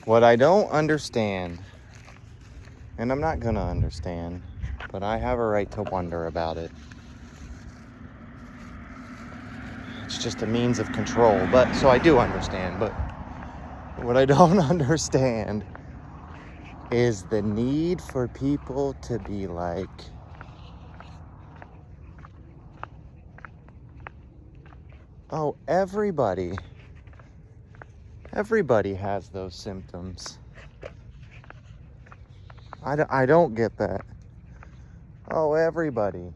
What I don't understand, and I'm not gonna understand, but I have a right to wonder about it. It's just a means of control, but so I do understand, but what I don't understand is the need for people to be like, oh, everybody has those symptoms. I don't get that. Oh, everybody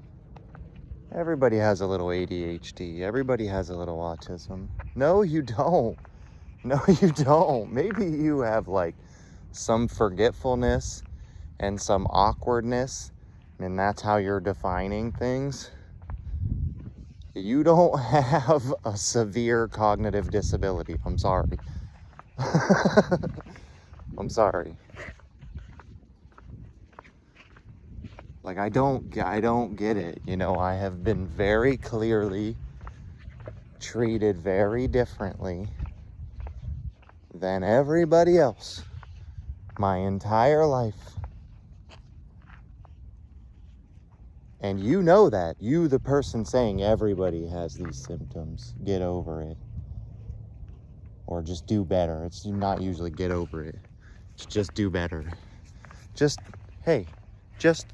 has a little ADHD. Everybody has a little autism. No, you don't. No, you don't. Maybe you have like some forgetfulness and some awkwardness, and that's how you're defining things. You don't have a severe cognitive disability. I'm sorry. I'm sorry. Like, I don't get it. You know, I have been very clearly treated very differently than everybody else my entire life. And you know that. You, the person saying everybody has these symptoms, get over it. Or just do better. It's not usually get over it. It's just do better. Just, hey, just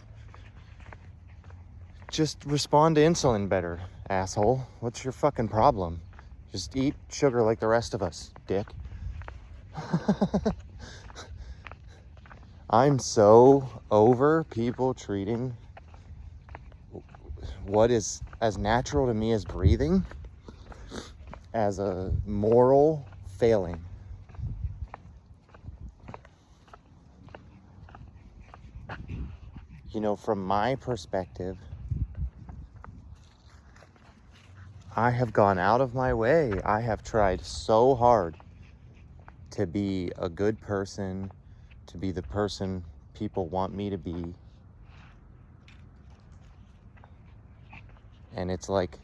respond to insulin better, asshole. What's your fucking problem? Just eat sugar like the rest of us, dick. I'm so over people treating what is as natural to me as breathing as a moral failing. You know, from my perspective, I have gone out of my way. I have tried so hard to be a good person, to be the person people want me to be. And it's like,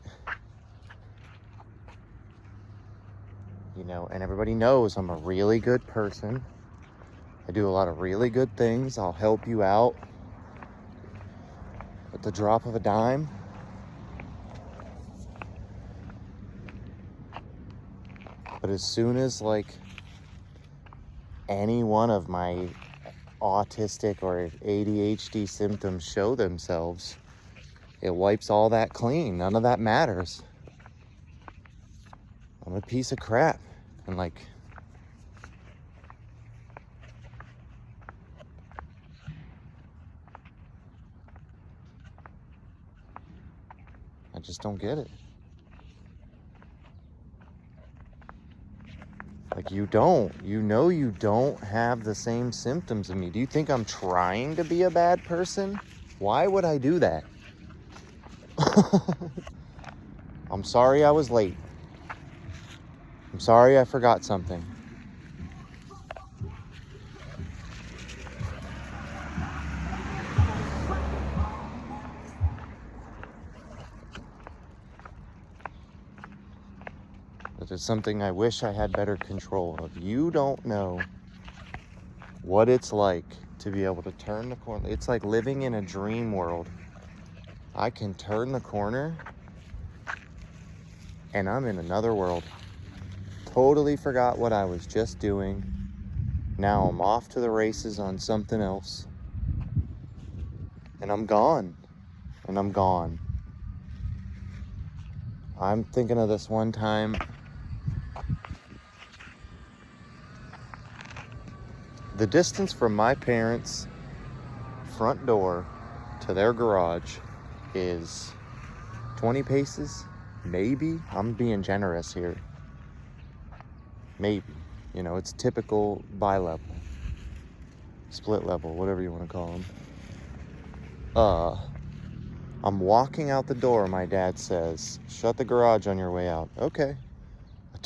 you know, and everybody knows I'm a really good person. I do a lot of really good things. I'll help you out at the drop of a dime. But as soon as like any one of my autistic or ADHD symptoms show themselves, it wipes all that clean. None of that matters. I'm a piece of crap. And like, I just don't get it. Like, you don't have the same symptoms as me. Do you think I'm trying to be a bad person? Why would I do that? I'm sorry I was late. I'm sorry I forgot something. That is something I wish I had better control of. You don't know what it's like to be able to turn the corner. It's like living in a dream world. I can turn the corner and I'm in another world. Totally forgot what I was just doing. Now I'm off to the races on something else. And I'm gone. I'm thinking of this one time. The distance from my parents' front door to their garage is 20 paces, maybe. I'm being generous here. Maybe. You know, it's typical bi-level, split level, whatever you want to call them. I'm walking out the door, my dad says, shut the garage on your way out. Okay. I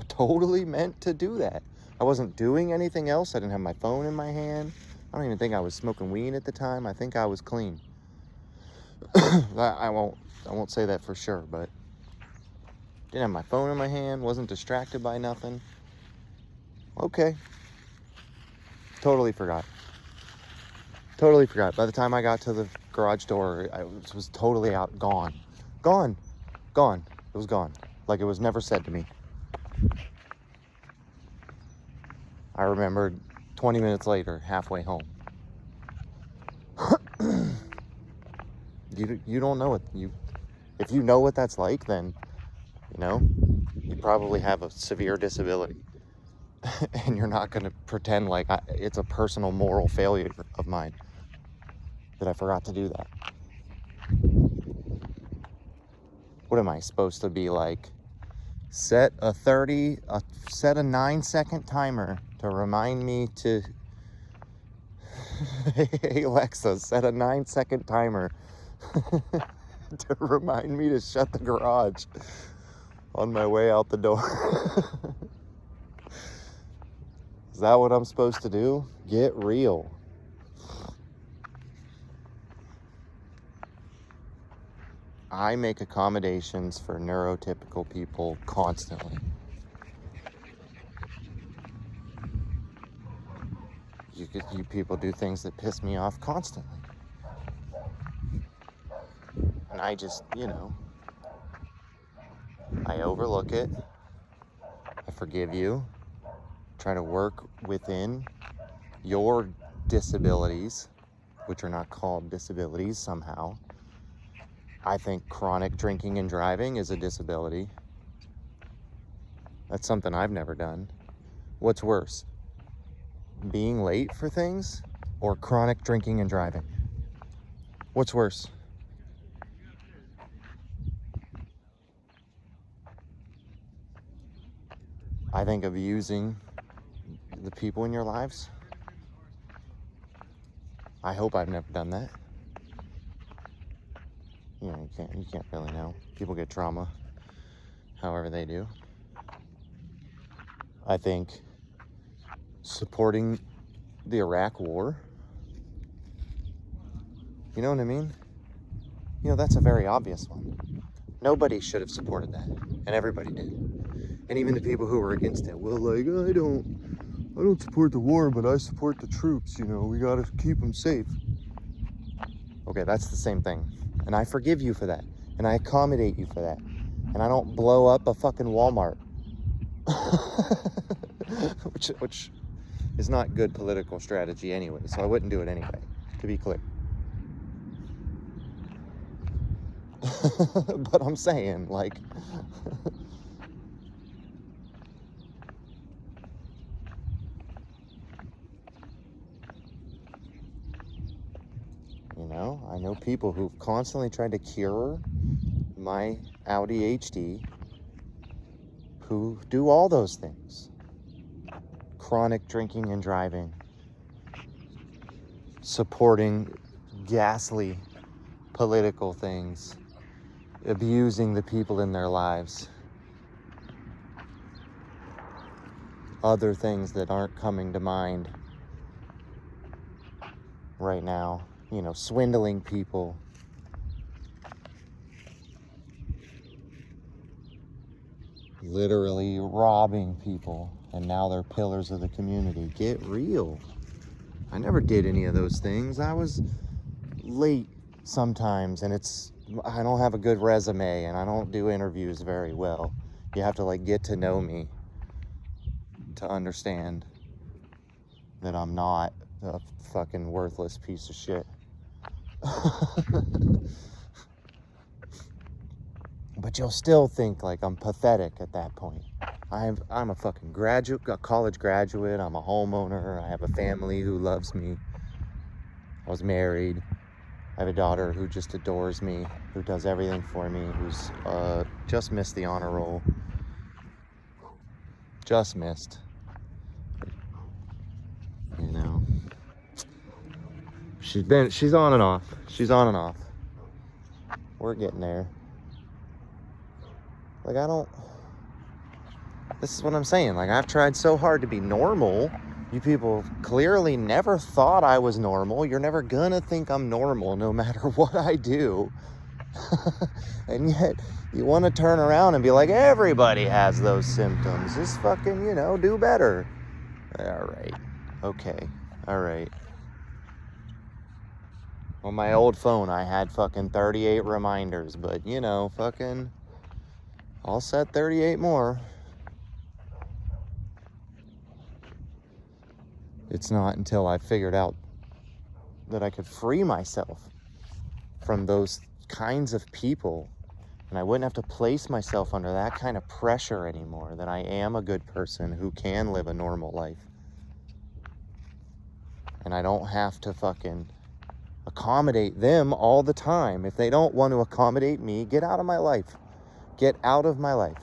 totally meant to do that. I wasn't doing anything else. I didn't have my phone in my hand. I don't even think I was smoking weed at the time. I think I was clean. I won't say that for sure, but didn't have my phone in my hand, wasn't distracted by nothing. Okay. Totally forgot. Totally forgot. By the time I got to the garage door, I was totally out. Gone. Gone. Gone. It was gone. Like it was never said to me. I remembered 20 minutes later, halfway home. You don't know it. If you know what that's like, then, you probably have a severe disability. And you're not going to pretend like it's a personal moral failure of mine that I forgot to do that. What am I supposed to be like? Set a 9-second timer to remind me to... Hey Alexa, set a 9-second timer to remind me to shut the garage on my way out the door. Is that what I'm supposed to do? Get real. I make accommodations for neurotypical people constantly. You people do things that piss me off constantly. And I just, I overlook it. I forgive you. Try to work within your disabilities, which are not called disabilities somehow. I think chronic drinking and driving is a disability. That's something I've never done. What's worse? Being late for things or chronic drinking and driving? What's worse? I think abusing the people in your lives. I hope I've never done that. You can't really know. People get trauma however they do. I think supporting the Iraq war, you know what I mean? That's a very obvious one. Nobody should have supported that, and everybody did. And even the people who were against it, well, like, I don't support the war, but I support the troops, we gotta keep them safe. Okay, that's the same thing. And I forgive you for that. And I accommodate you for that. And I don't blow up a fucking Walmart. which is not good political strategy anyway, so I wouldn't do it anyway, to be clear. But I'm saying, like... I know people who've constantly tried to cure my ADHD who do all those things. Chronic drinking and driving. Supporting ghastly political things. Abusing the people in their lives. Other things that aren't coming to mind right now. Swindling people. Literally robbing people. And now they're pillars of the community. Get real. I never did any of those things. I was late sometimes, and I don't have a good resume, and I don't do interviews very well. You have to, get to know me to understand that I'm not a fucking worthless piece of shit. But you'll still think like I'm pathetic at that point. I'm a fucking a college graduate. I'm a homeowner. I have a family who loves me. I was married. I have a daughter who just adores me, who does everything for me, who's just missed the honor roll. Just missed. She's on and off. She's on and off. We're getting there. This is what I'm saying. I've tried so hard to be normal. You people clearly never thought I was normal. You're never gonna think I'm normal no matter what I do. And yet, you want to turn around and be like, everybody has those symptoms. Just fucking, do better. All right. Okay. Alright. On my old phone, I had fucking 38 reminders, but you know, fucking, I'll set 38 more. It's not until I figured out that I could free myself from those kinds of people, and I wouldn't have to place myself under that kind of pressure anymore, that I am a good person who can live a normal life. And I don't have to fucking accommodate them all the time. If they don't want to accommodate me, get out of my life. Get out of my life.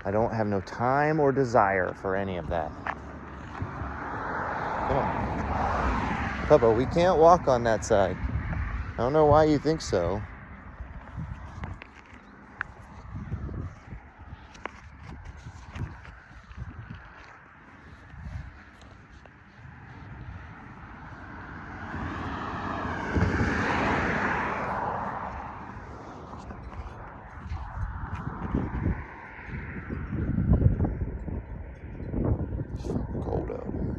I don't have no time or desire for any of that. Come on. Papa, we can't walk on that side. I don't know why you think so. Cold out here.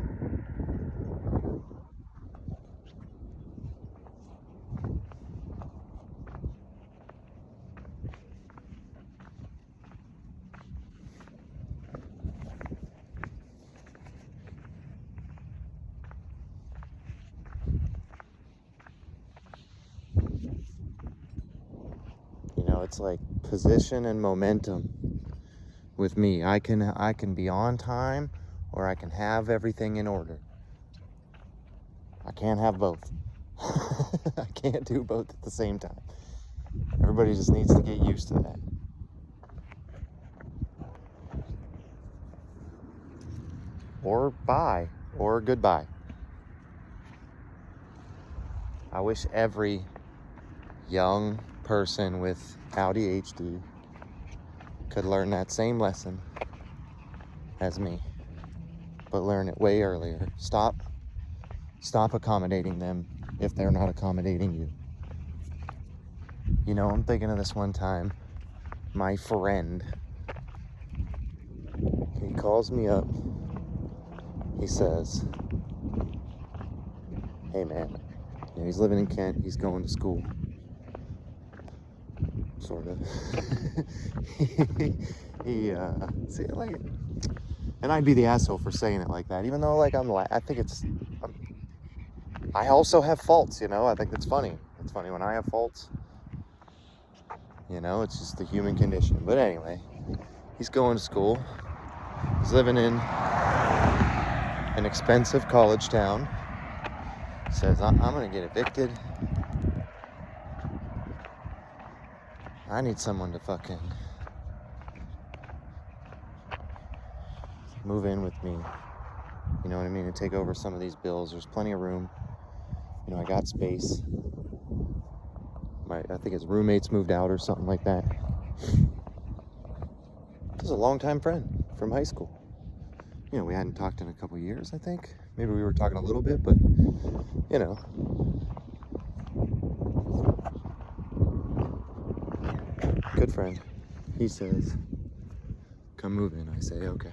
You know, it's like position and momentum with me. I can be on time, or I can have everything in order. I can't have both. I can't do both at the same time. Everybody just needs to get used to that. Or bye, or goodbye. I wish every young person with ADHD could learn that same lesson as me, but learn it way earlier. Stop accommodating them if they're not accommodating you. You know, I'm thinking of this one time, my friend, he calls me up. He says, hey man, you know, he's living in Kent, he's going to school. Sort of. See, like, and I'd be the asshole for saying it like that, even though, like, I think I also have faults, you know. I think it's funny. It's funny when I have faults. You know, it's just the human condition. But anyway, he's going to school. He's living in an expensive college town. Says, I'm going to get evicted. I need someone to fucking move in with me. You know what I mean? To take over some of these bills. There's plenty of room. You know, I got space. I think his roommates moved out or something like that. This is a longtime friend from high school. You know, we hadn't talked in a couple years, I think. Maybe we were talking a little bit, but, you know. Good friend. He says, come move in. I say, okay.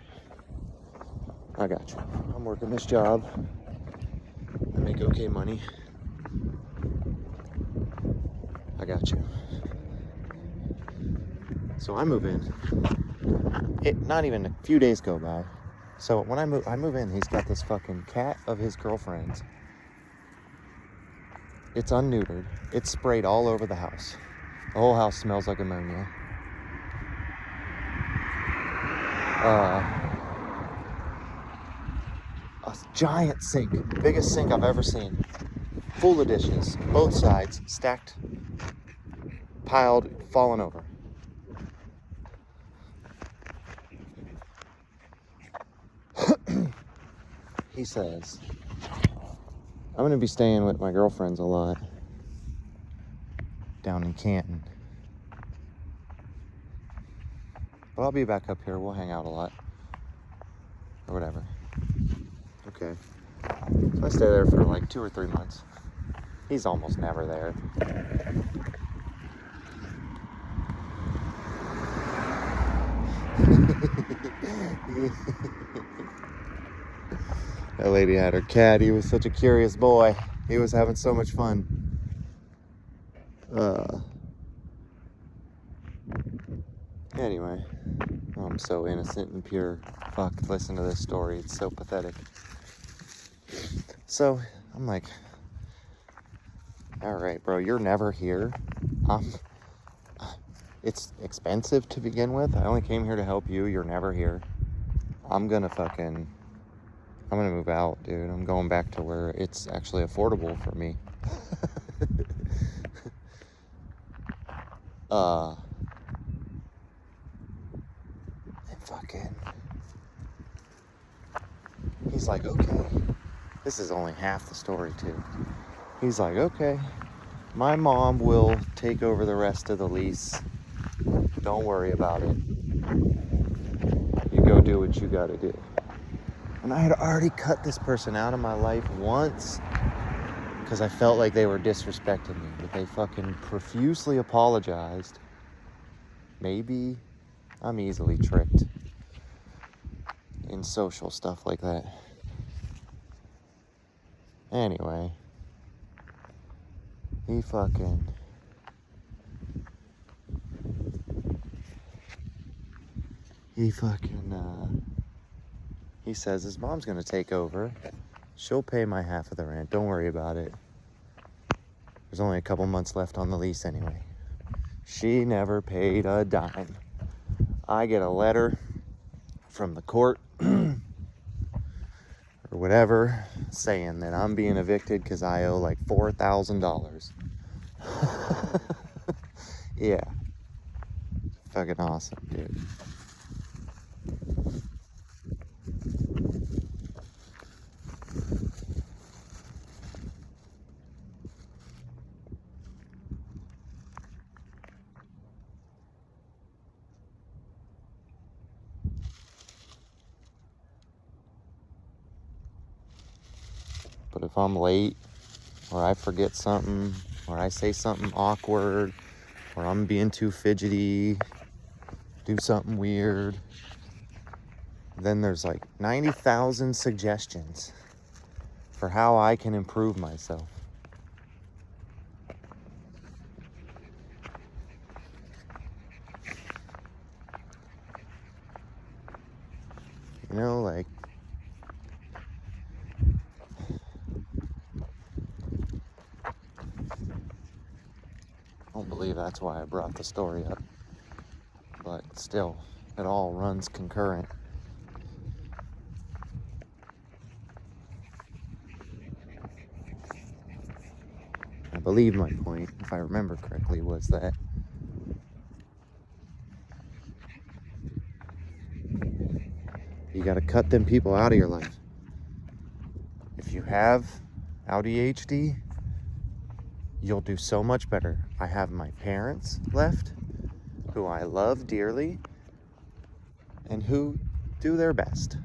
I got you. I'm working this job. I make okay money. I got you. So I move in. Not even a few days go by. So when I move in, he's got this fucking cat of his girlfriend's. It's unneutered. It's sprayed all over the house. The whole house smells like ammonia. A giant sink, biggest sink I've ever seen, full of dishes, both sides, stacked, piled, fallen over. He says, I'm going to be staying with my girlfriends a lot down in Canton. But I'll be back up here. We'll hang out a lot. Or whatever. Okay. So I stay there for like 2 or 3 months. He's almost never there. That lady had her cat. He was such a curious boy. He was having so much fun. Anyway, I'm so innocent and pure. Fuck, listen to this story. It's so pathetic. So, I'm like, all right, bro, you're never here. It's expensive to begin with. I only came here to help you. You're never here. I'm gonna move out, dude. I'm going back to where it's actually affordable for me. He's like, okay. This is only half the story, too. He's like, okay, my mom will take over the rest of the lease. Don't worry about it. You go do what you gotta do. And I had already cut this person out of my life once because I felt like they were disrespecting me, but they fucking profusely apologized. Maybe I'm easily tricked in social stuff like that. Anyway, he says his mom's gonna take over. She'll pay my half of the rent. Don't worry about it. There's only a couple months left on the lease anyway. She never paid a dime. I get a letter from the court or whatever saying that I'm being evicted because I owe like $4,000. Yeah. Fucking awesome, dude. But if I'm late, or I forget something, or I say something awkward, or I'm being too fidgety, do something weird, then there's like 90,000 suggestions for how I can improve myself. You know, like, I don't believe that's why I brought the story up. But still, it all runs concurrent. I believe my point, if I remember correctly, was that you gotta cut them people out of your life. If you have ADHD, you'll do so much better. I have my parents left, who I love dearly, and who do their best.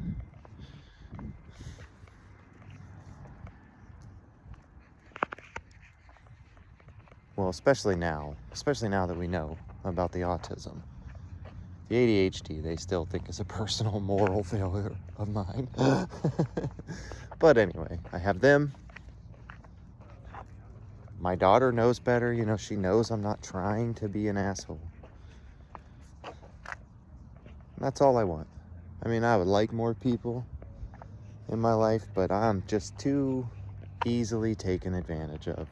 Well, especially now that we know about the autism. The ADHD, they still think is a personal moral failure of mine. But anyway, I have them. My daughter knows better. You know, she knows I'm not trying to be an asshole. And that's all I want. I mean, I would like more people in my life, but I'm just too easily taken advantage of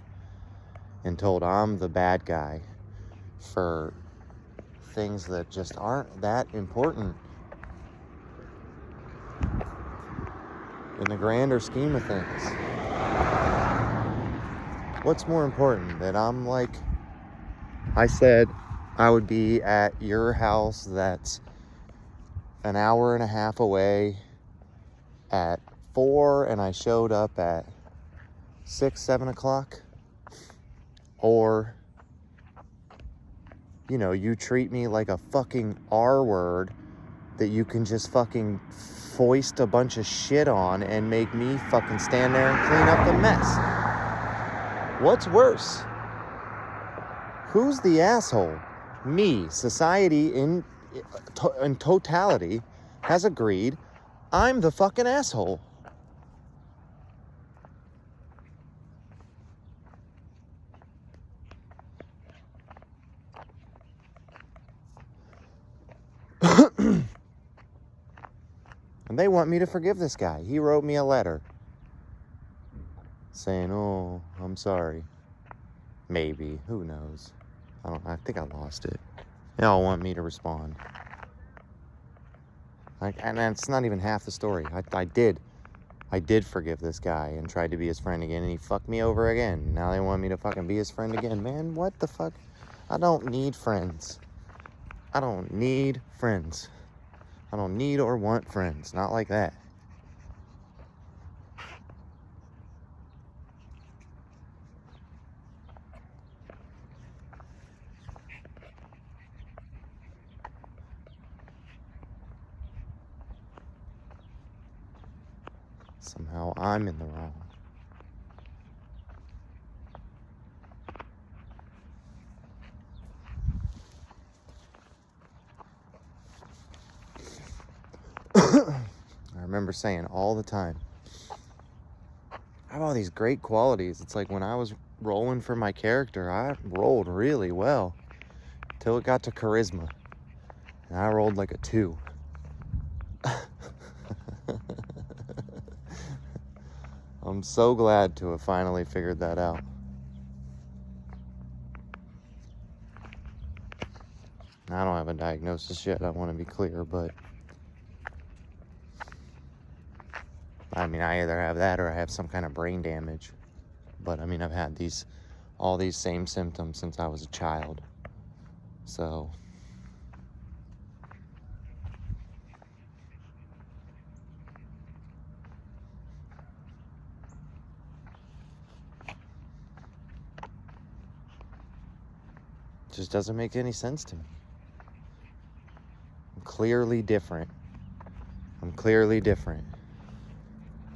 and told I'm the bad guy for things that just aren't that important in the grander scheme of things. What's more important? That I'm like, I said I would be at your house that's an hour and a half away at 4 and I showed up at 6, 7 o'clock? Or, you know, you treat me like a fucking R word that you can just fucking foist a bunch of shit on and make me fucking stand there and clean up the mess. What's worse? Who's the asshole? Me. Society in totality has agreed I'm the fucking asshole. They want me to forgive this guy. He wrote me a letter saying, oh, I'm sorry. Maybe. Who knows? I think I lost it. They all want me to respond. And that's not even half the story. I did forgive this guy and tried to be his friend again, and he fucked me over again. Now they want me to fucking be his friend again. Man, what the fuck? I don't need friends. I don't need friends. I don't need or want friends. Not like that. Somehow I'm in the wrong. I remember saying all the time, I have all these great qualities. It's like when I was rolling for my character, I rolled really well till it got to charisma, and I rolled like a 2. I'm so glad to have finally figured that out. I don't have a diagnosis yet, I want to be clear, but I mean, I either have that or I have some kind of brain damage. But I mean, I've had all these same symptoms since I was a child. So it just doesn't make any sense to me. I'm clearly different.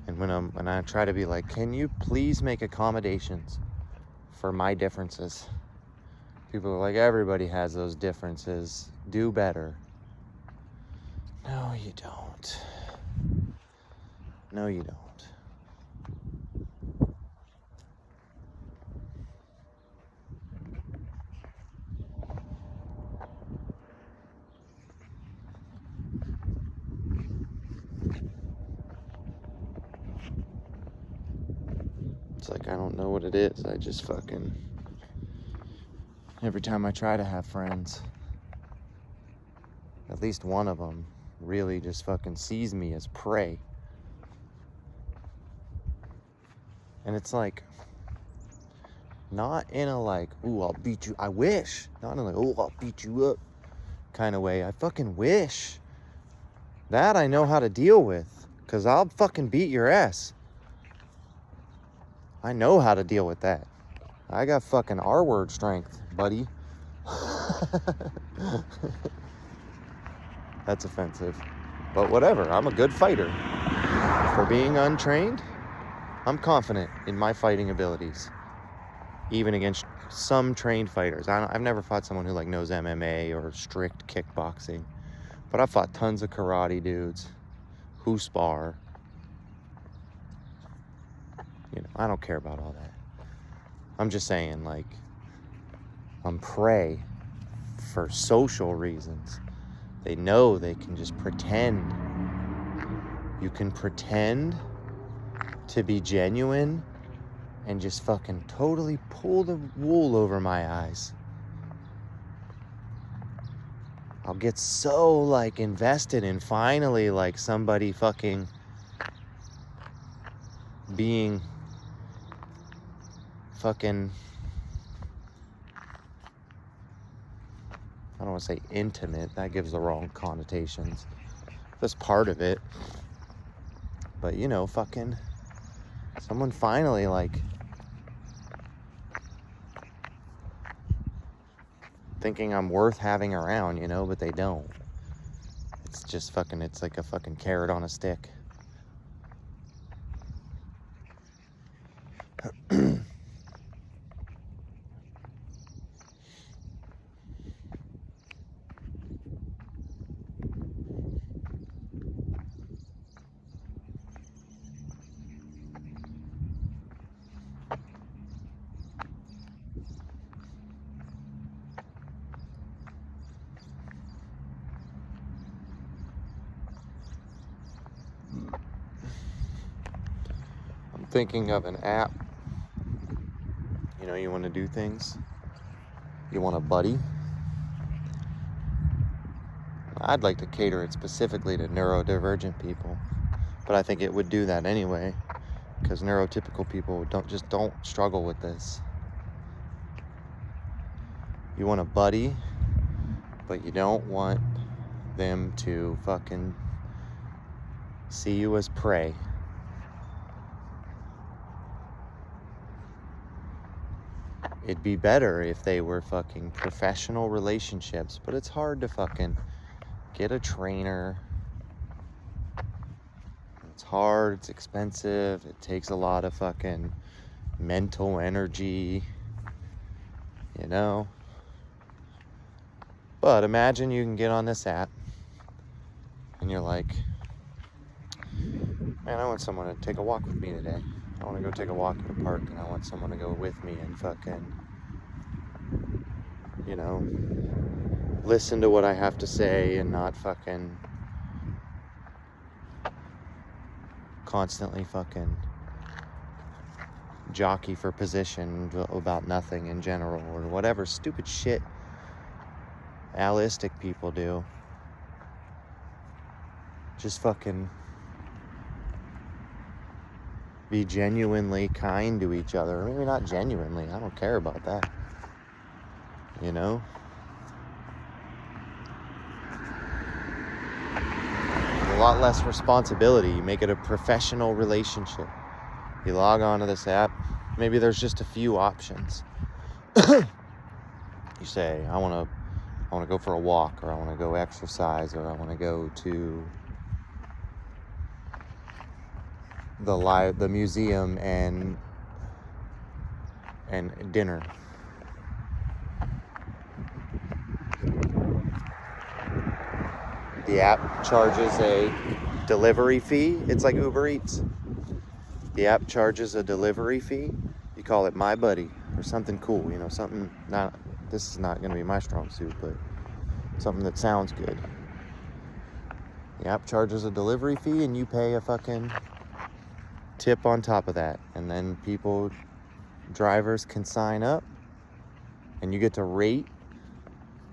And when I try to be like, can you please make accommodations for my differences? People are like, everybody has those differences. Do better. No, you don't. No, you don't. It's like, I don't know what it is. I just fucking... Every time I try to have friends, at least one of them really just fucking sees me as prey. And it's like, not in a like, ooh, I'll beat you. I wish. Not in a like, ooh, I'll beat you up kind of way. I fucking wish. That I know how to deal with. Because I'll fucking beat your ass. I know how to deal with that. I got fucking R-word strength, buddy. That's offensive. But whatever, I'm a good fighter. For being untrained, I'm confident in my fighting abilities. Even against some trained fighters. I've never fought someone who like knows MMA or strict kickboxing. But I've fought tons of karate dudes who spar. You know, I don't care about all that. I'm just saying, like, I'm prey for social reasons. They know they can just pretend. You can pretend to be genuine and just fucking totally pull the wool over my eyes. I'll get so, like, invested in finally, like, somebody fucking being fucking... I don't want to say intimate. That gives the wrong connotations. That's part of it. But, you know, fucking... Someone finally, like... thinking I'm worth having around, you know, but they don't. It's just fucking... It's like a fucking carrot on a stick. thinking of an app. You know, you want to do things. You want a buddy. I'd like to cater it specifically to neurodivergent people, but I think it would do that anyway, because neurotypical people don't struggle with this. You want a buddy, but you don't want them to fucking see you as prey. It'd be better if they were fucking professional relationships, but it's hard to fucking get a trainer. It's hard, it's expensive, it takes a lot of fucking mental energy, you know? But imagine you can get on this app and you're like, man, I want someone to take a walk with me today. I want to go take a walk in the park, and I want someone to go with me and fucking, you know, listen to what I have to say and not fucking constantly fucking jockey for position about nothing in general, or whatever stupid shit allistic people do. Just fucking be genuinely kind to each other. Maybe not genuinely, I don't care about that, you know? A lot less responsibility. You make it a professional relationship. You log on to this app, maybe there's just a few options. You say, I want to go for a walk, or I want to go exercise, or I want to go to the museum and dinner. The app charges a delivery fee. It's like Uber Eats. The app charges a delivery fee. You call it My Buddy or something cool, you know, something not, this is not going to be my strong suit, but something that sounds good. The app charges a delivery fee and you pay a fucking tip on top of that. And then drivers can sign up and you get to rate.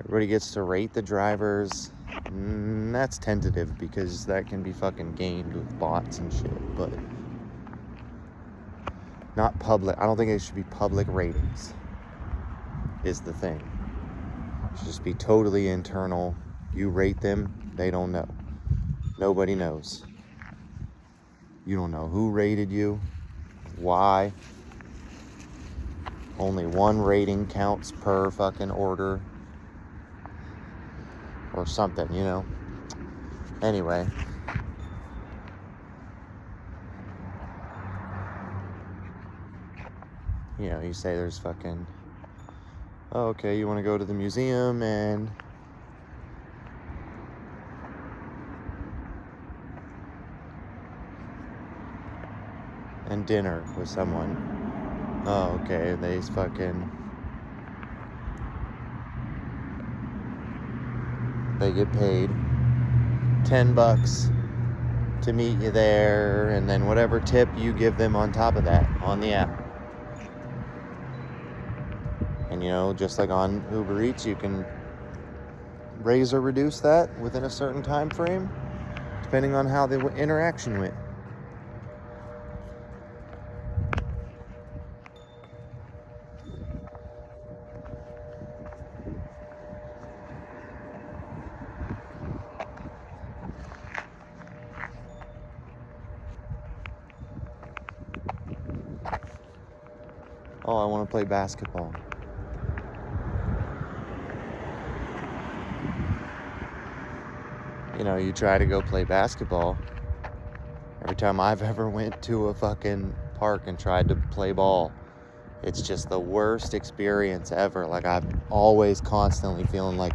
Everybody gets to rate the drivers. That's tentative because that can be fucking gamed with bots and shit, but not public. I don't think it should be public ratings is the thing. It should just be totally internal. You rate them, they don't know. Nobody knows. You don't know who rated you, why. Only one rating counts per fucking order or something, you know. Anyway. You know, you say there's fucking, oh, okay, you want to go to the museum and dinner with someone. Oh, okay, they get paid $10 to meet you there, and then whatever tip you give them on top of that on the app. And you know, just like on Uber Eats, you can raise or reduce that within a certain time frame, depending on how the interaction went. Oh, I want to play basketball. You know, you try to go play basketball. Every time I've ever went to a fucking park and tried to play ball, it's just the worst experience ever. Like, I'm always constantly feeling like,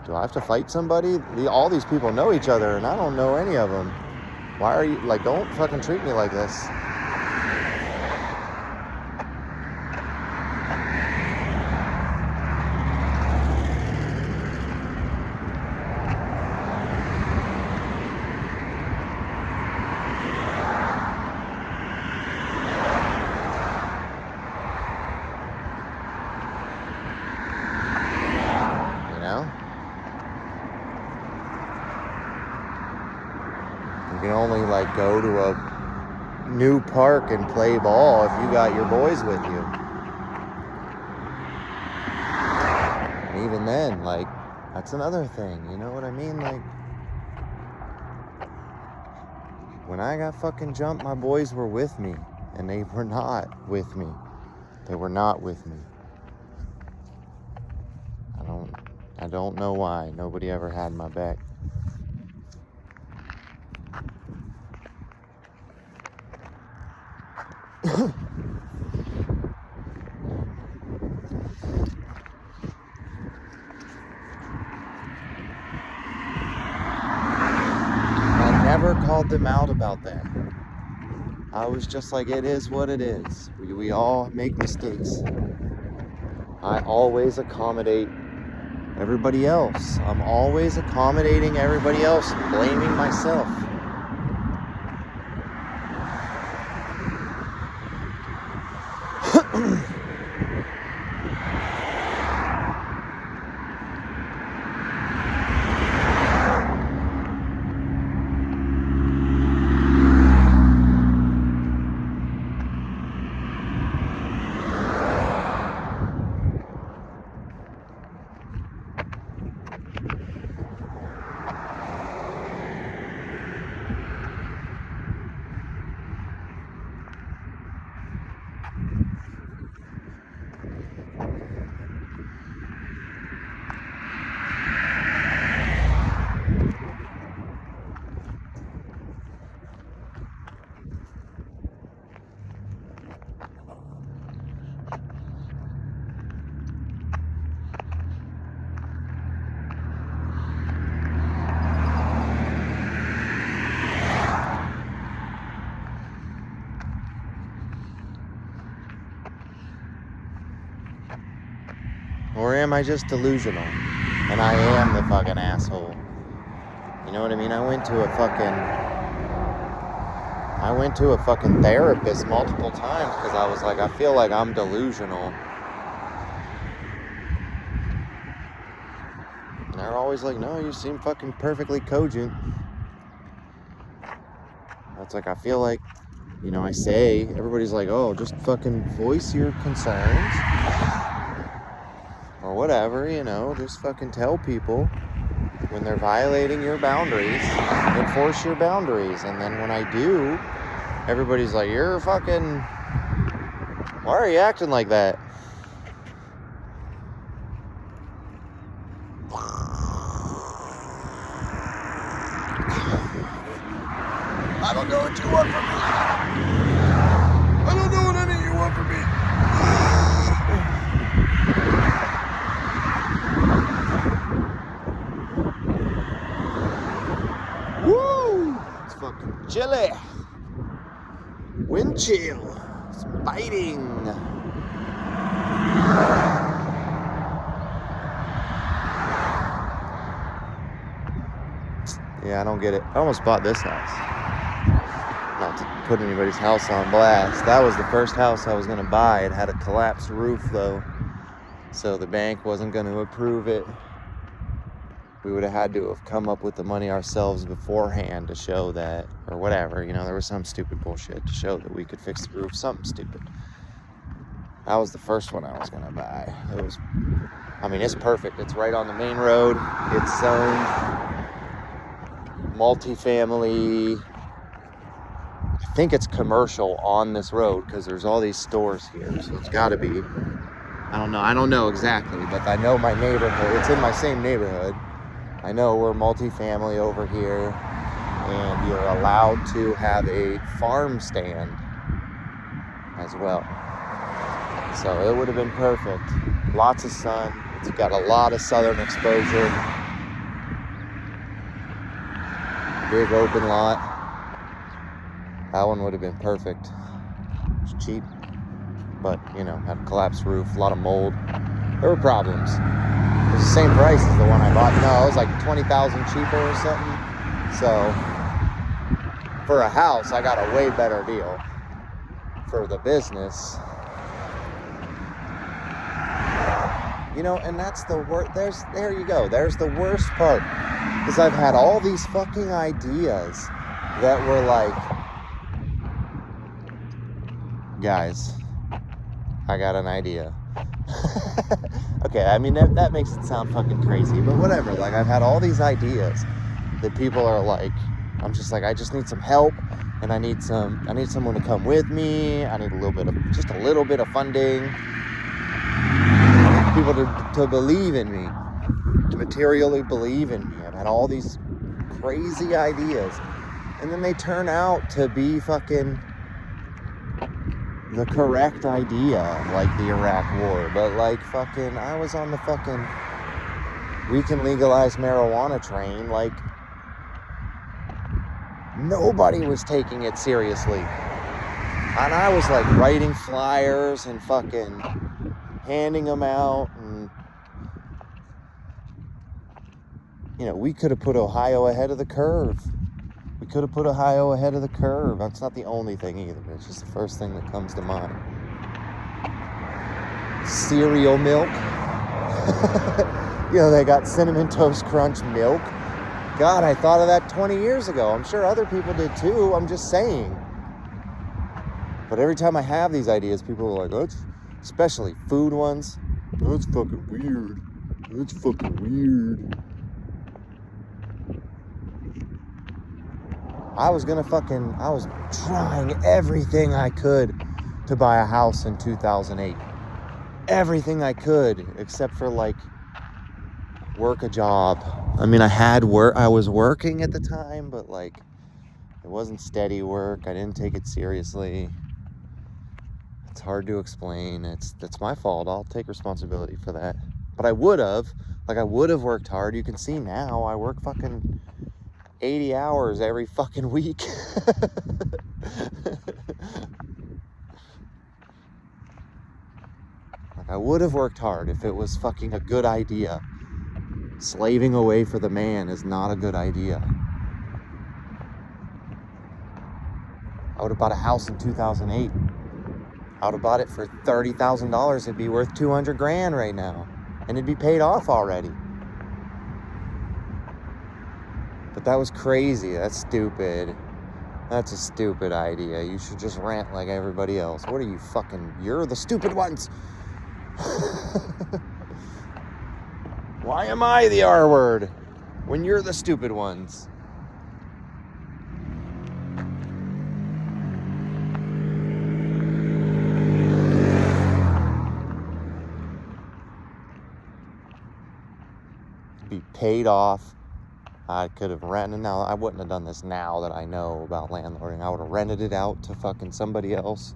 do I have to fight somebody? All these people know each other and I don't know any of them. Why are you, like, don't fucking treat me like this. like go to a new park and play ball if you got your boys with you. And even then, like, that's another thing, you know what I mean? Like, when I got fucking jumped, my boys were with me, and they were not with me. They were not with me. I don't know why. Nobody ever had my back. I never called them out about that. I was just like, it is what it is. We all make mistakes. I always accommodate everybody else. I'm always accommodating everybody else and blaming myself. Or am I just delusional? And I am the fucking asshole. You know what I mean? I went to a fucking therapist multiple times because I was like, I feel like I'm delusional. And they're always like, no, you seem fucking perfectly cogent. That's like, I feel like, you know, I say, everybody's like, oh, just fucking voice your concerns. Or whatever, you know, just fucking tell people when they're violating your boundaries, enforce your boundaries. And then when I do, everybody's like, you're fucking, why are you acting like that? I don't know what you want from me. I don't know what any of you want from me. Woo! It's fucking chilly. Wind chill. It's biting. Yeah, I don't get it. I almost bought this house. Not to put anybody's house on blast. That was the first house I was going to buy. It had a collapsed roof, though. So the bank wasn't going to approve it. We would have had to have come up with the money ourselves beforehand to show that, or whatever, you know, there was some stupid bullshit to show that we could fix the roof, something stupid. That was the first one I was gonna buy. It's perfect. It's right on the main road. It's zoned multifamily. I think it's commercial on this road because there's all these stores here, so it's gotta be. I don't know exactly, but I know my neighborhood. It's in my same neighborhood. I know we're multifamily over here, and you're allowed to have a farm stand as well. So it would have been perfect. Lots of sun. It's got a lot of southern exposure. Big open lot. That one would have been perfect. It's cheap, but you know, had a collapsed roof, a lot of mold. There were problems. It was the same price as the one I bought. No, it was like $20,000 cheaper or something. So for a house, I got a way better deal. For the business, you know, and that's the worst. There you go. There's the worst part, because I've had all these fucking ideas that were like, guys, I got an idea. Okay, I mean, that makes it sound fucking crazy, but whatever. Like, I've had all these ideas that people are like, I'm just like, I just need some help, and I need someone to come with me. I need just a little bit of funding. I need people to believe in me, to materially believe in me. I've had all these crazy ideas, and then they turn out to be fucking the correct idea, like the Iraq War. But like fucking, I was on the fucking we can legalize marijuana train. Like, nobody was taking it seriously, and I was like writing flyers and fucking handing them out, and you know, we could have put Ohio ahead of the curve. That's not the only thing either. It's just the first thing that comes to mind. Cereal milk. You know, they got Cinnamon Toast Crunch milk. God, I thought of that 20 years ago. I'm sure other people did too. I'm just saying. But every time I have these ideas, people are like, that's, especially food ones, that's fucking weird. That's fucking weird. I was trying everything I could to buy a house in 2008. Everything I could, except for like work a job. I mean, I was working at the time, but like it wasn't steady work. I didn't take it seriously. It's hard to explain. That's my fault. I'll take responsibility for that. But I would have worked hard. You can see now I work fucking 80 hours every fucking week. Like, I would have worked hard if it was fucking a good idea. Slaving away for the man is not a good idea. I would have bought a house in 2008. I would have bought it for $30,000. It'd be worth $200,000 right now, and it'd be paid off already. But that was crazy. That's stupid. That's a stupid idea. You should just rent like everybody else. What are you fucking... You're the stupid ones. Why am I the R word when you're the stupid ones? Be paid off. I could have rented. Now, I wouldn't have done this now that I know about landlording. I would have rented it out to fucking somebody else.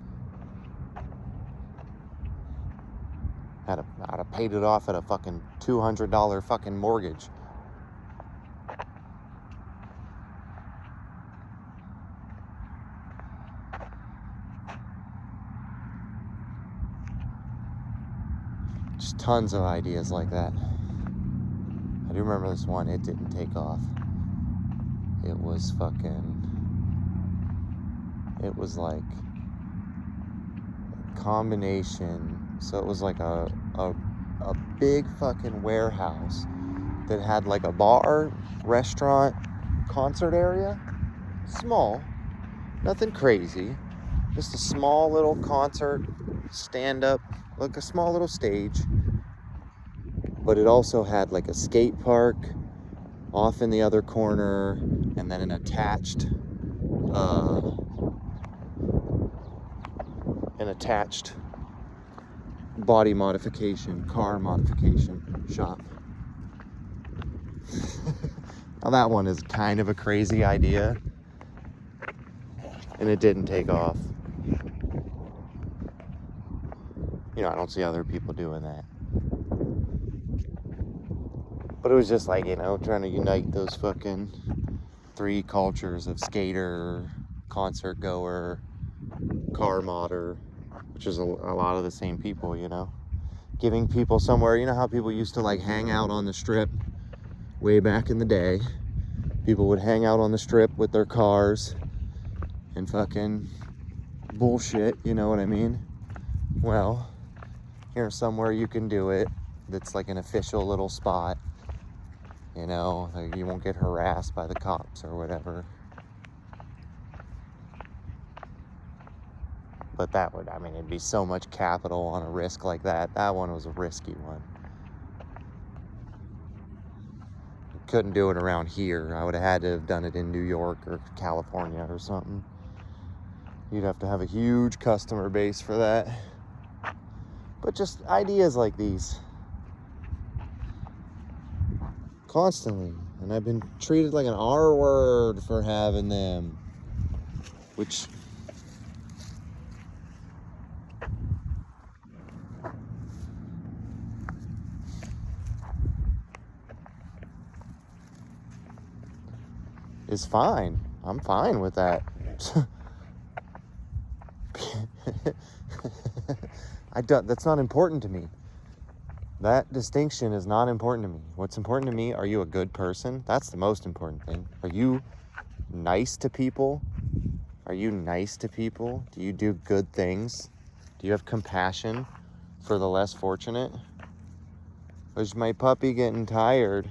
I'd have paid it off at a fucking $200 fucking mortgage. Just tons of ideas like that. I do remember this one. It didn't take off. It was like a combination. So it was like a big fucking warehouse that had like a bar, restaurant, concert area. Small, nothing crazy. Just a small little concert, stand up, like a small little stage. But it also had like a skate park off in the other corner, and then an attached body modification, car modification shop. Now that one is kind of a crazy idea, and it didn't take off. You know, I don't see other people doing that. But it was just like, you know, trying to unite those fucking three cultures of skater, concert goer, car modder, which is a lot of the same people, you know. Giving people somewhere, you know how people used to like hang out on the strip way back in the day. People would hang out on the strip with their cars and fucking bullshit, you know what I mean? Well, here's somewhere you can do it that's like an official little spot. You know, like you won't get harassed by the cops or whatever. But that would, I mean, it'd be so much capital on a risk like that. That one was a risky one. Couldn't do it around here. I would have had to have done it in New York or California or something. You'd have to have a huge customer base for that. But just ideas like these. Constantly. And I've been treated like an R word for having them. Which... is fine. I'm fine with that. That's not important to me. That distinction is not important to me. What's important to me, are you a good person? That's the most important thing. Are you nice to people? Are you nice to people? Do you do good things? Do you have compassion for the less fortunate? Is my puppy getting tired?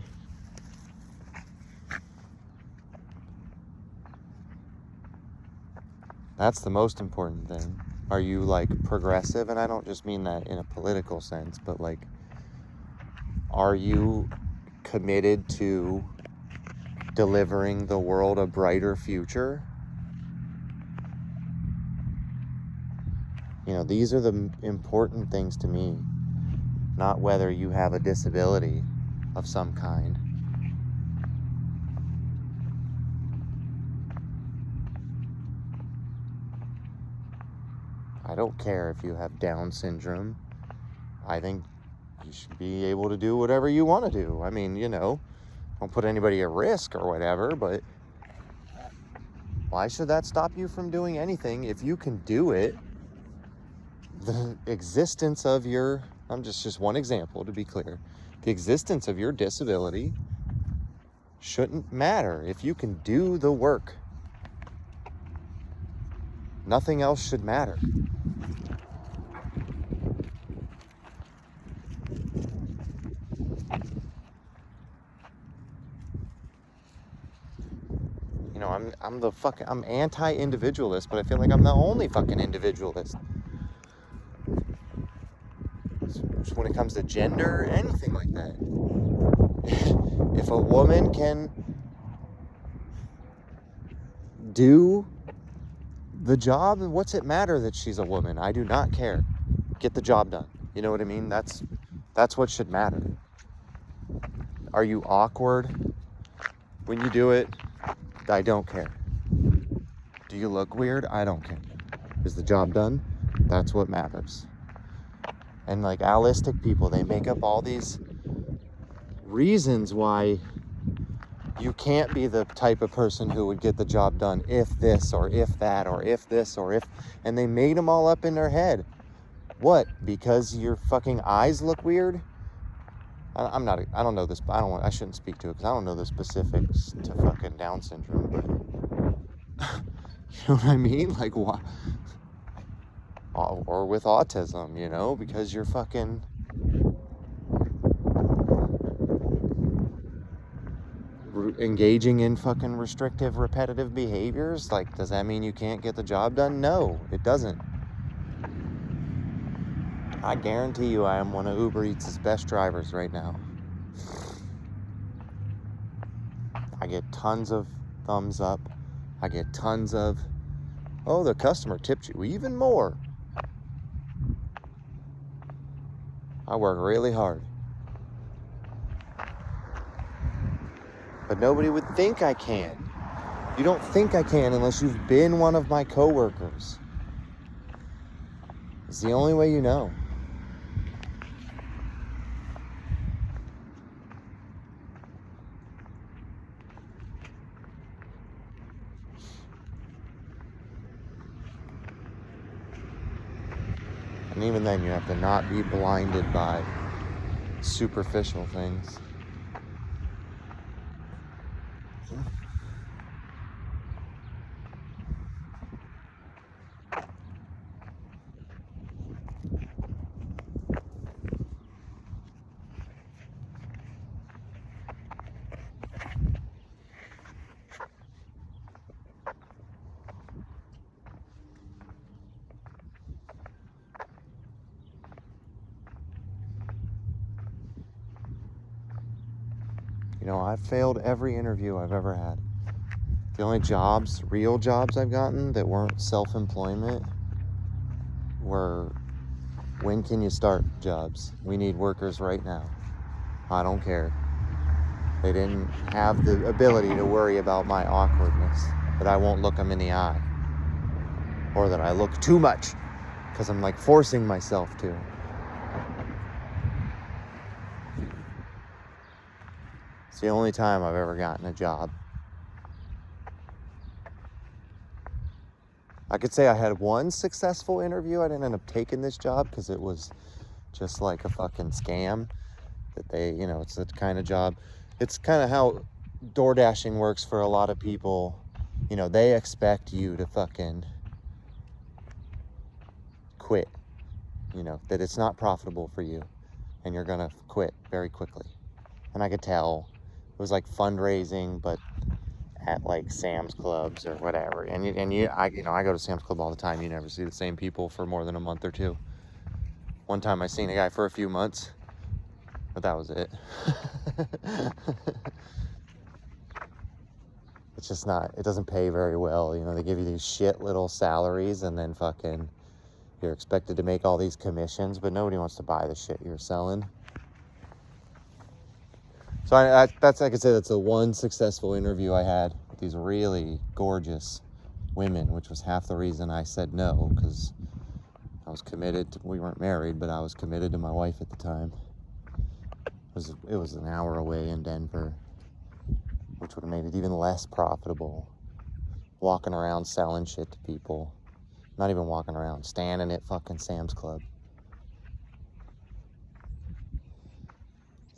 That's the most important thing. Are you like progressive? And I don't just mean that in a political sense, but like, are you committed to delivering the world a brighter future? You know, these are the important things to me, not whether you have a disability of some kind. I don't care if you have Down syndrome. I think you should be able to do whatever you want to do. I mean, you know, don't put anybody at risk or whatever, but why should that stop you from doing anything if you can do it? The existence of your, I'm just one example to be clear, the existence of your disability shouldn't matter if you can do the work. Nothing else should matter. You know, I'm anti-individualist, but I feel like I'm the only fucking individualist. Just when it comes to gender, anything like that. If a woman can do the job, what's it matter that she's a woman? I do not care. Get the job done. You know what I mean? That's what should matter. Are you awkward when you do it? I don't care. Do you look weird? I don't care. Is the job done? That's what matters. And like allistic people, they make up all these reasons why you can't be the type of person who would get the job done if this or if that or if this or if, and they made them all up in their head. What? Because your fucking eyes look weird? I don't know this, I shouldn't speak to it because I don't know the specifics to fucking Down syndrome, but you know what I mean? Like, what? Or with autism, you know, because you're fucking engaging in fucking restrictive, repetitive behaviors. Like, does that mean you can't get the job done? No, it doesn't. I guarantee you I am one of Uber Eats' best drivers right now. I get tons of thumbs up. I get tons of, oh, the customer tipped you even more. I work really hard. But nobody would think I can. You don't think I can unless you've been one of my coworkers. It's the only way you know. And even then, you have to not be blinded by superficial things. You know, I've failed every interview I've ever had. The only jobs, real jobs I've gotten that weren't self-employment were, when can you start jobs? We need workers right now. I don't care. They didn't have the ability to worry about my awkwardness, that I won't look them in the eye, or that I look too much because I'm like forcing myself to. It's the only time I've ever gotten a job. I could say I had one successful interview. I didn't end up taking this job because it was just like a fucking scam that they, you know, it's the kind of job. It's kind of how door dashing works for a lot of people. You know, they expect you to fucking quit, you know, that it's not profitable for you and you're gonna quit very quickly. And I could tell it was like fundraising, but at like Sam's Clubs or whatever. I go to Sam's Club all the time. You never see the same people for more than a month or two. One time I seen a guy for a few months, but that was it. It's just not, it doesn't pay very well. You know, they give you these shit little salaries and then fucking you're expected to make all these commissions, but nobody wants to buy the shit you're selling. So I could say that's the one successful interview I had with these really gorgeous women, which was half the reason I said no, because I was committed to, we weren't married, but I was committed to my wife at the time. It was an hour away in Denver, which would have made it even less profitable. Walking around selling shit to people. Not even walking around, standing at fucking Sam's Club.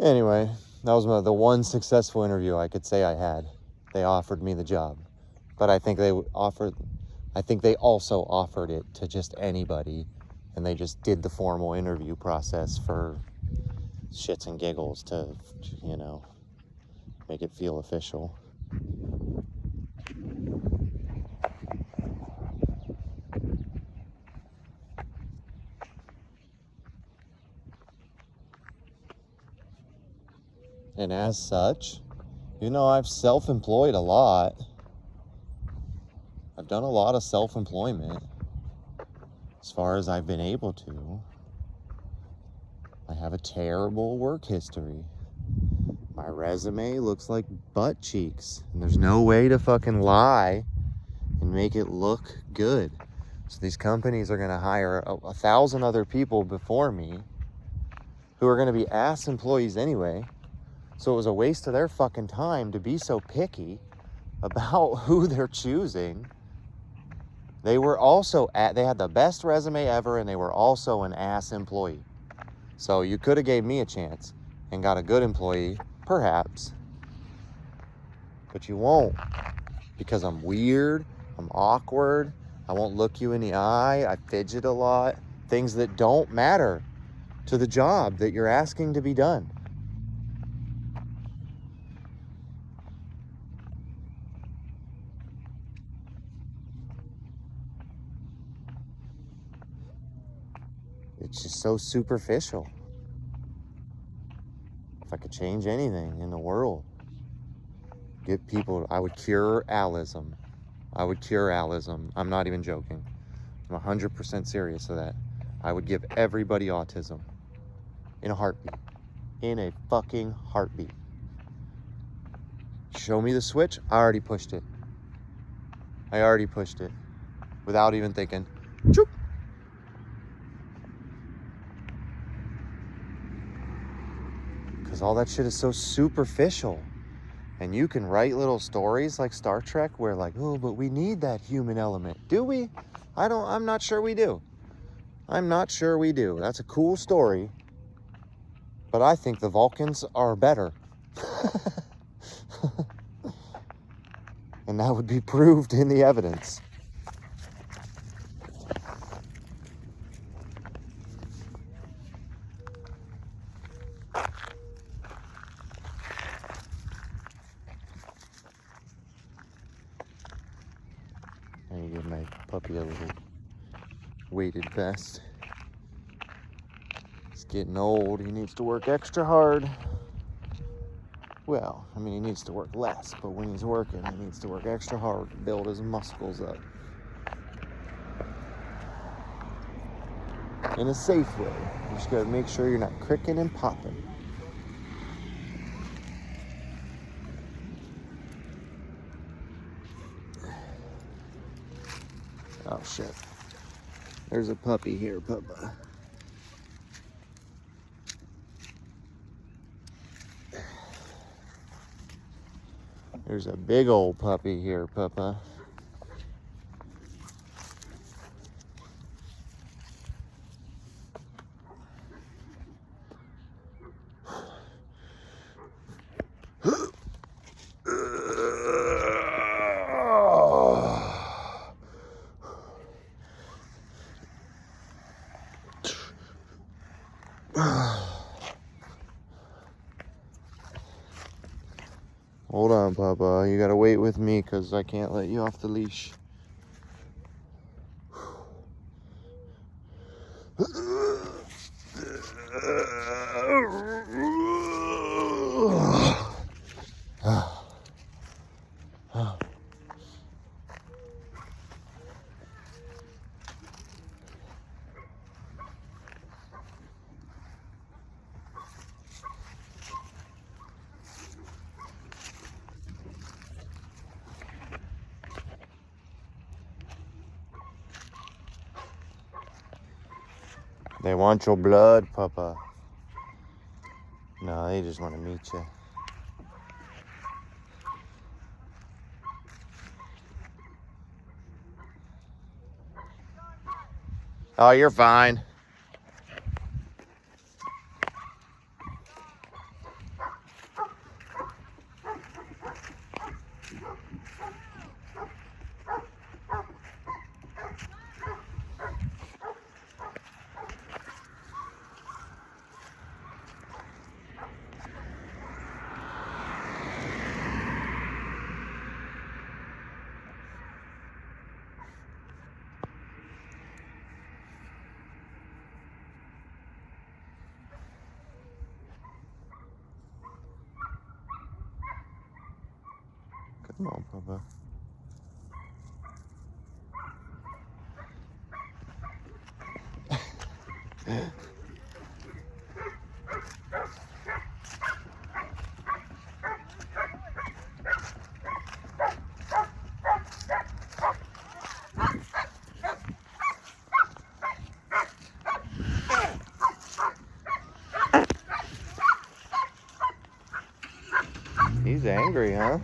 Anyway, that was the one successful interview I could say I had. They offered me the job, but I think they also offered it to just anybody, and they just did the formal interview process for shits and giggles to, you know, make it feel official. And as such, you know, I've self-employed a lot. I've done a lot of self-employment as far as I've been able to. I have a terrible work history. My resume looks like butt cheeks, and there's no way to fucking lie and make it look good. So these companies are gonna hire 1,000 other people before me who are gonna be ass employees anyway. So it was a waste of their fucking time to be so picky about who they're choosing. They had the best resume ever, and they were also an ass employee. So you could have gave me a chance and got a good employee, perhaps. But you won't, because I'm weird, I'm awkward, I won't look you in the eye, I fidget a lot. Things that don't matter to the job that you're asking to be done. It's just so superficial. If I could change anything in the world, get people, I would cure allism. I'm not even joking. I'm 100% serious of that. I would give everybody autism in a heartbeat. In a fucking heartbeat. Show me the switch, I already pushed it. Without even thinking. Choop. Because all that shit is so superficial. And you can write little stories like Star Trek where like, oh, but we need that human element. Do we? I'm not sure we do. That's a cool story. But I think the Vulcans are better. And that would be proved in the evidence. I need to give my puppy a little weighted vest. He's getting old. He needs to work extra hard. Well, I mean, he needs to work less, but when he's working, he needs to work extra hard to build his muscles up. In a safe way. You just gotta make sure you're not cricking and popping. Oh, shit. There's a puppy here, Papa. There's a big old puppy here, Papa. Hold on, Papa. You gotta wait with me because I can't let you off the leash. They want your blood, Papa. No, they just want to meet you. Oh, you're fine. Come on, Papa. He's angry, huh?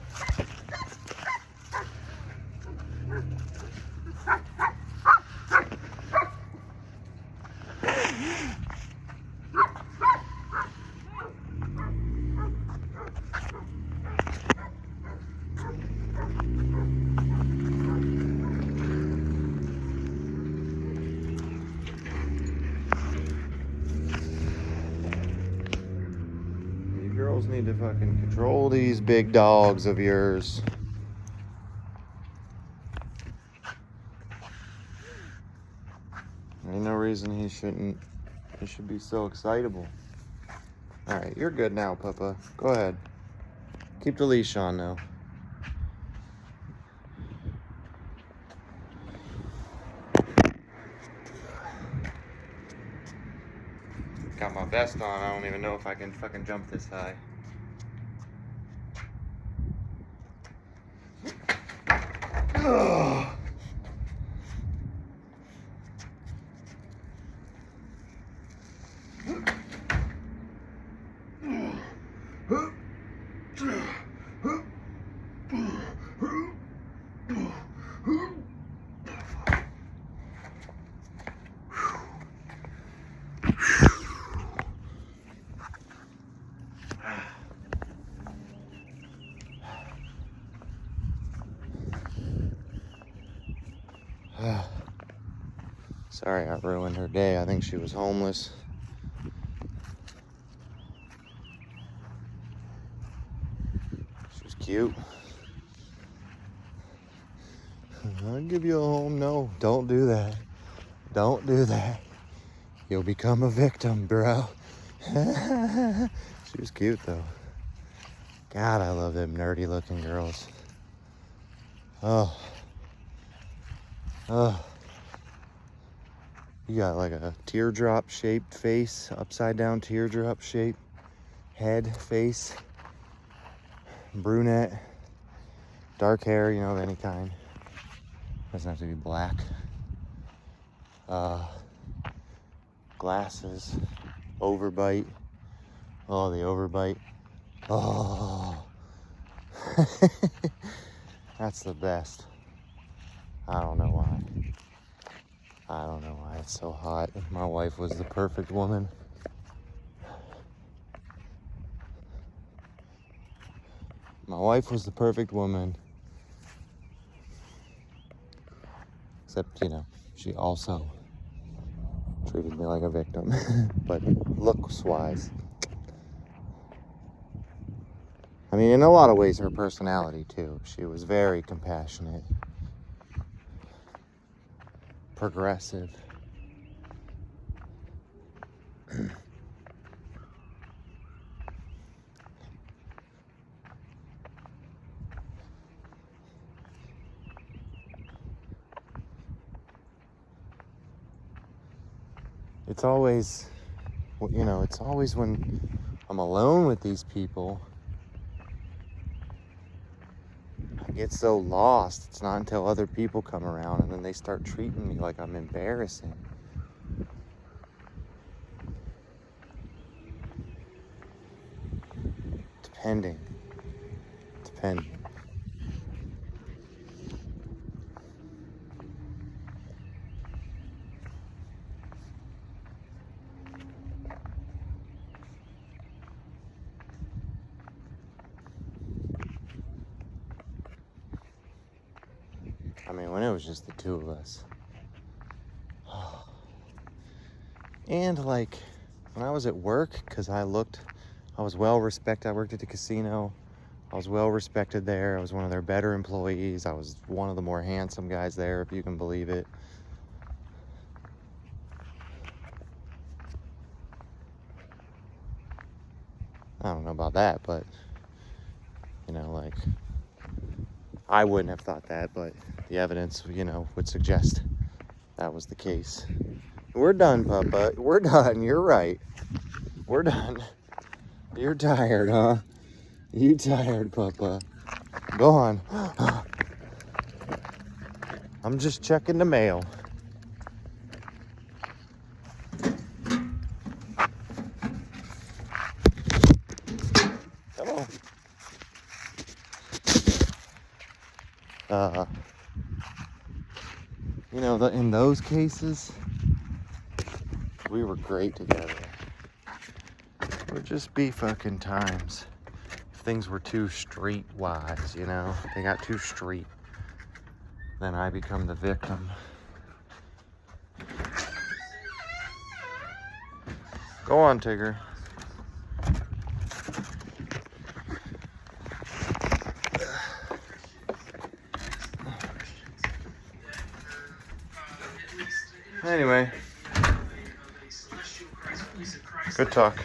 Girls need to fucking control these big dogs of yours. Ain't no reason he shouldn't. He should be so excitable. All right, you're good now, Papa. Go ahead. Keep the leash on now. Got my vest on. I don't even know if I can fucking jump this high. Ugh. Sorry I ruined her day. I think she was homeless. She was cute. I'll give you a home. No, don't do that. Don't do that. You'll become a victim, bro. She was cute though. God, I love them nerdy looking girls. Oh. Oh. You got like a teardrop shaped face, upside down teardrop shaped head, face, brunette, dark hair, you know, of any kind. Doesn't have to be black. Glasses, overbite. Oh, the overbite. Oh. That's the best. I don't know why. I don't know why it's so hot. My wife was the perfect woman. My wife was the perfect woman. Except, you know, she also treated me like a victim. But looks-wise. I mean, in a lot of ways, her personality, too. She was very compassionate. Progressive. It's always, you know, it's always when I'm alone with these people, I get so lost. It's not until other people come around and then they start treating me like I'm embarrassing. Depending. I mean, when it was just the two of us. And like, when I was at work, because I was well respected. I worked at the casino. I was well respected there. I was one of their better employees. I was one of the more handsome guys there, if you can believe it. I don't know about that, but, you know, like, I wouldn't have thought that, but the evidence, you know, would suggest that was the case. We're done, Papa. We're done. You're right. We're done. You're tired, huh? You tired, Papa. Go on. I'm just checking the mail. Come on. You know, in those cases, we were great together. It would just be fucking times. If things were too street-wise, you know? They got too street. Then I become the victim. Go on, Tigger. Anyway. Good talk.